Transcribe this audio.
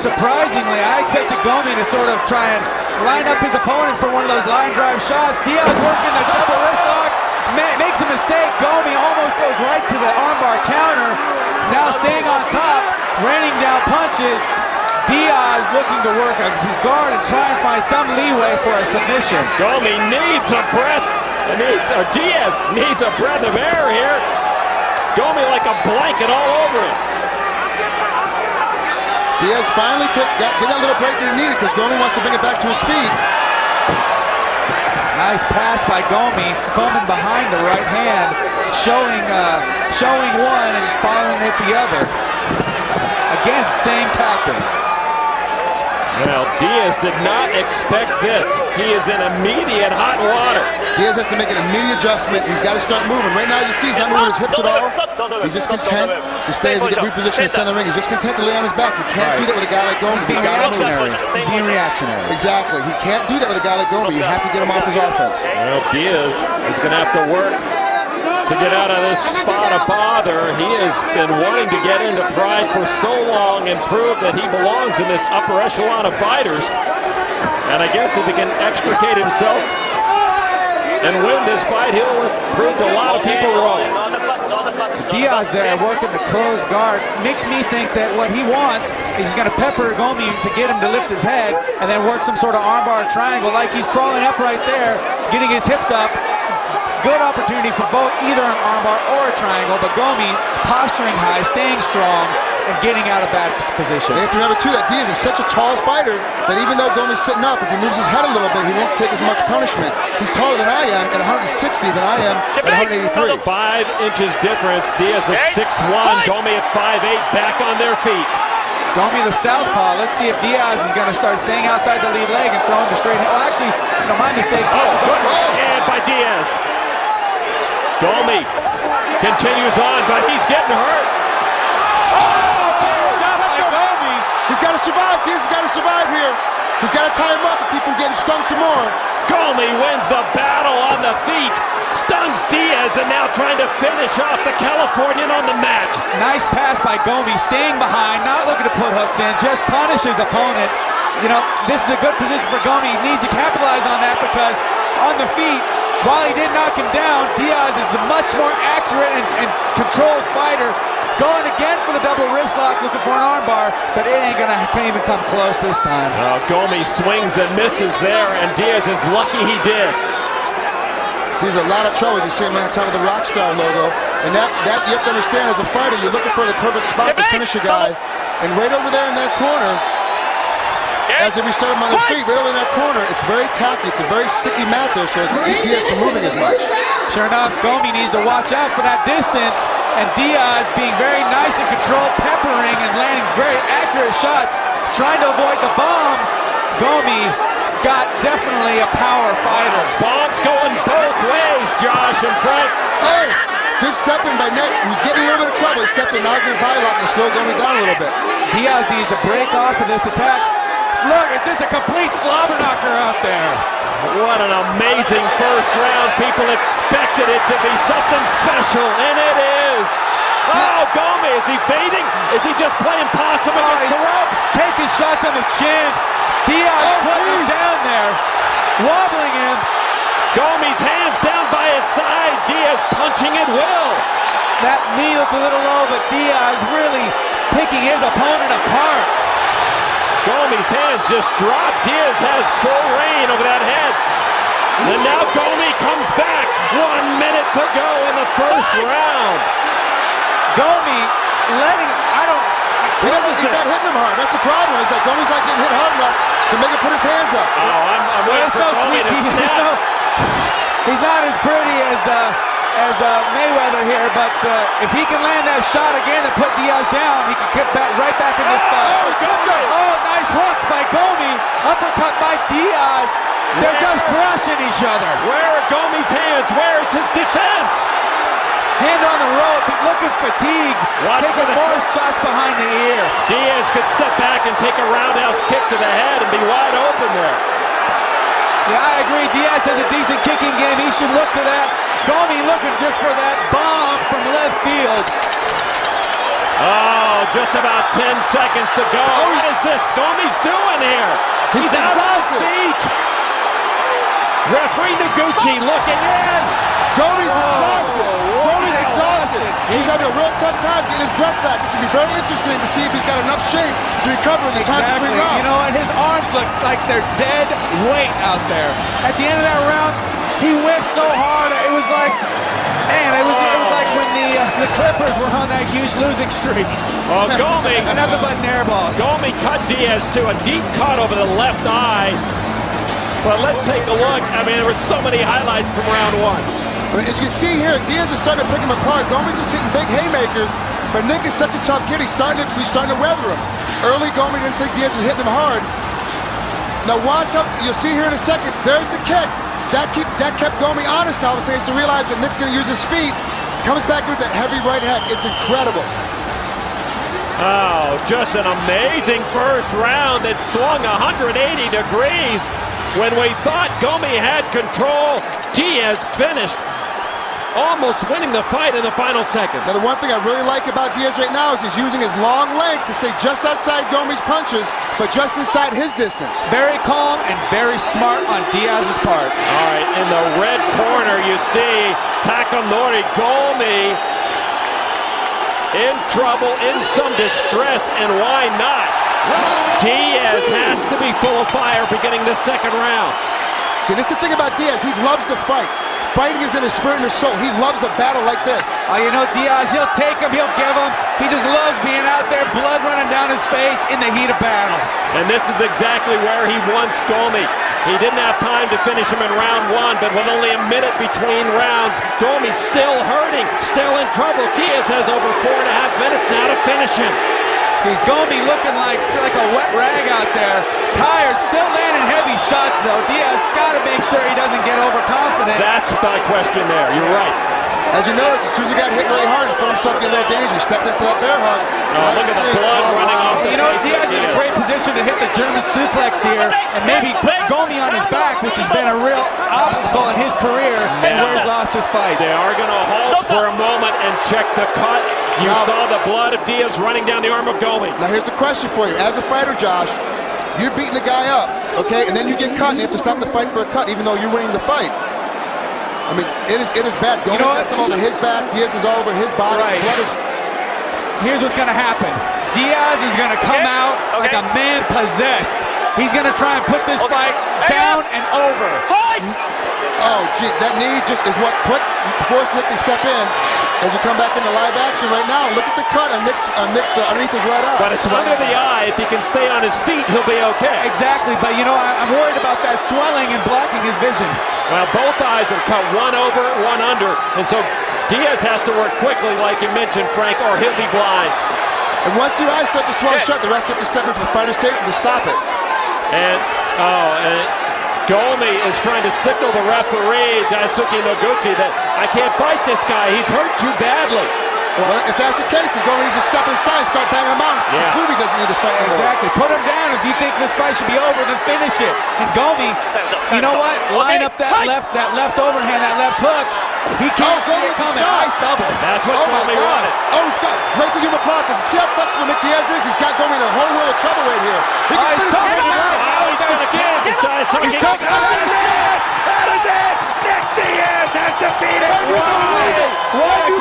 Surprisingly, I expected Gomi to sort of try and line up his opponent for one of those line drive shots. Diaz working the double wrist lock, makes a mistake. Gomi almost goes right to the armbar counter. Now staying on top, raining down punches. Diaz looking to work his guard and try and find some leeway for a submission. Gomi needs a breath. Diaz needs a breath of air here. Gomi like a blanket all over him. Diaz finally get that little break that he needed because Gomi wants to bring it back to his feet. Nice pass by Gomi, coming behind the right hand, showing one and following with the other. Again, same tactic. Well, Diaz did not expect this. He is in immediate hot water. Diaz has to make an immediate adjustment. He's got to start moving. Right now, you see he's not moving his hips at all. He's just content to stay as he gets repositioned in the center of the ring. He's just content to lay on his back. He can't do that with a guy like Gomi. He's being reactionary. He's being reactionary. Exactly. He can't do that with a guy like Gomi. You have to get him off his offense. Well, Diaz is going to have to work to get out of this spot of bother. He has been wanting to get into Pride for so long and prove that he belongs in this upper echelon of fighters. And I guess if he can extricate himself and win this fight, he'll prove a lot of people wrong. Diaz there working the closed guard makes me think that what he wants is he's going to pepper Gomi to get him to lift his head and then work some sort of armbar triangle like he's crawling up right there, getting his hips up. Good opportunity for both, either an armbar or a triangle, but Gomi posturing high, staying strong, and getting out of that position. And you have to remember, too, that Diaz is such a tall fighter that even though Gomi's sitting up, if he moves his head a little bit, he won't take as much punishment. He's taller than I am at 160 than I am at 183. 5 inches difference. Diaz at 6'1", Gomi at 5'8", back on their feet. Gomi the southpaw. Let's see if Diaz is going to start staying outside the lead leg and throwing the straight hand. Well, actually, no, my mistake. Good hand by Diaz. Gomi continues on, but he's getting hurt. Shot by Gomi. He's got to survive. Diaz has got to survive here. He's got to tie him up and keep him getting stung some more. Gomi wins the battle on the feet, stuns Diaz, and now trying to finish off the Californian on the mat. Nice pass by Gomi, staying behind, not looking to put hooks in, just punish his opponent. You know, this is a good position for Gomi. He needs to capitalize on that because on the feet, while he did knock him down, Diaz is the much more accurate and controlled fighter. Going again for the double wrist lock, looking for an armbar, but it ain't can't even come close this time. Gomi swings and misses there, and Diaz is lucky he did. He's a lot of trouble, as you see him on top of the Rockstar logo. And that you have to understand, as a fighter, you're looking for the perfect spot to finish a guy. And right over there in that corner, as if we start him on his feet, right over in that corner, it's very tacky. It's a very sticky mat there, so it can keep Diaz from moving as much. Sure enough, Gomi needs to watch out for that distance, and Diaz being very nice and controlled, peppering and landing very accurate shots, trying to avoid the bombs. Gomi got definitely a power fighter. Bombs going both ways, Josh and Frank. Oh, good stepping by Nate. He was getting a little bit of trouble. He stepped in, now he's going to body lock and slow Gomi down a little bit. Diaz needs to break off of this attack. Look, it's just a complete slobber knocker out there. What an amazing first round. People expected it to be something special, and it is. Oh, Gomi, is he fading? Is he just playing possum against the ropes? Taking shots on the chin. Diaz putting him down there, wobbling him. Gomi's hands down by his side. Diaz punching at will. That knee looked a little low, but Diaz really picking his opponent apart. Gomi's hands just dropped. Diaz has full reign over that head. And now Gomi comes back. 1 minute to go in the first round. Gomi letting, He's not hitting him hard. That's the problem, is that Gomi's not getting hit hard enough to make him put his hands up. Oh, I'm waiting for Gomi to snap. He's not as pretty as Mayweather here, but if he can land that shot again and put Diaz down, he can get right back in this fight. Oh, nice hooks by Gomi, uppercut by Diaz. They're just crushing each other. Where are Gomi's hands? Where is his defense? Hand on the rope, looking fatigued, taking more shots behind the ear. Diaz could step back and take a roundhouse kick to the head and be wide open there. Yeah, I agree. Diaz has a decent kicking game. He should look to that. Gomi looking just for that bomb from left field. Oh, just about 10 seconds to go. What is this Gomi's doing here? He's exhausted. Feet. Referee Noguchi looking in. Gomi's exhausted. Gomi's exhausted. He's having a real tough time getting his breath back. It's going to be very interesting to see if he's got enough shape to recover in the time between rounds. You know what? His arms look like they're dead weight out there. At the end of that round, he whiffed so hard. It was like, man, it was like when the Clippers were on that huge losing streak. Oh, Gomi. Nothing but air balls. Gomi cut Diaz to a deep cut over the left eye. But let's take a look. I mean, there were so many highlights from round one. But as you can see here, Diaz is starting to pick him apart. Gomi's just hitting big haymakers, but Nick is such a tough kid. He's starting to weather him. Early, Gomi didn't think Diaz was hitting him hard. Now watch up. You'll see here in a second. There's the kick. That kept Gomi honest now. It's to realize that Nick's going to use his feet. Comes back with that heavy right hand. It's incredible. Oh, just an amazing first round that swung 180 degrees. When we thought Gomi had control, Diaz finished, almost winning the fight in the final seconds. Now, the one thing I really like about Diaz right now is he's using his long length to stay just outside Gomi's punches, but just inside his distance. Very calm and very smart on Diaz's part. All right, in the red corner, you see Takanori Gomi in trouble, in some distress, and why not? Diaz has to be full of fire beginning the second round. See, this is the thing about Diaz. He loves to fight. Fighting is in his spirit and his soul. He loves a battle like this. Oh, you know, Diaz, he'll take him, he'll give him. He just loves being out there, blood running down his face in the heat of battle. And this is exactly where he wants Gomi. He didn't have time to finish him in round one, but with only a minute between rounds, Gomi's still hurting, still in trouble. Diaz has over 4.5 minutes now to finish him. He's Gomi looking like a wet rag out there. Tired, still landing heavy shots though. Diaz got to make sure he doesn't get overconfident. That's my question there. You're right. As you notice, as soon as he got hit really hard and felt himself get a little danger, he stepped in for that bear hug. Oh, look at the blood running off the You know, face Diaz of is in a great position to hit the German suplex here and maybe put Gomi on his back, which has been a real obstacle in his career and where he's lost his fight. They are going to halt for a moment and check the cut. You saw the blood of Diaz running down the arm of Gomi. Now here's the question for you. As a fighter, Josh, you're beating the guy up, okay, and then you get cut and you have to stop the fight for a cut even though you're winning the fight. I mean, it is bad. Gomi gets him over his back. Diaz is all over his body. Right. Here's what's going to happen. Diaz is going to come out like a man possessed. He's going to try and put this fight down and over. Oh, gee, that knee just is what forced Nick to step in. As you come back into live action right now, look at the cut on Nick's underneath his right eye. But it's under the eye. If he can stay on his feet, he'll be okay. Exactly, but you know, I'm worried about that swelling and blocking his vision. Well, both eyes are cut, one over, one under, and so Diaz has to work quickly, like you mentioned, Frank, or he'll be blind. And once your eyes start to swell shut, the rest get to step in for fighter safety to stop it. And Gomi is trying to signal the referee, Daisuke Noguchi, that I can't fight this guy. He's hurt too badly. Well, if that's the case, then Gomi needs to step inside and start banging him out. Yeah. Prove he doesn't need to fight anymore. Exactly. Put him down. If you think this fight should be over, then finish it. And Gomi, you know what? Line up that left overhand, that left hook. He can't see it coming. Nice double. That's what Gomi wanted. Oh, Scott, great to give him applause. See how flexible Nick Diaz is? He's got Gomi in a whole world of trouble right here. He can finish him out. He's talking about That is it! Nick Diaz has defeated! Wow! What a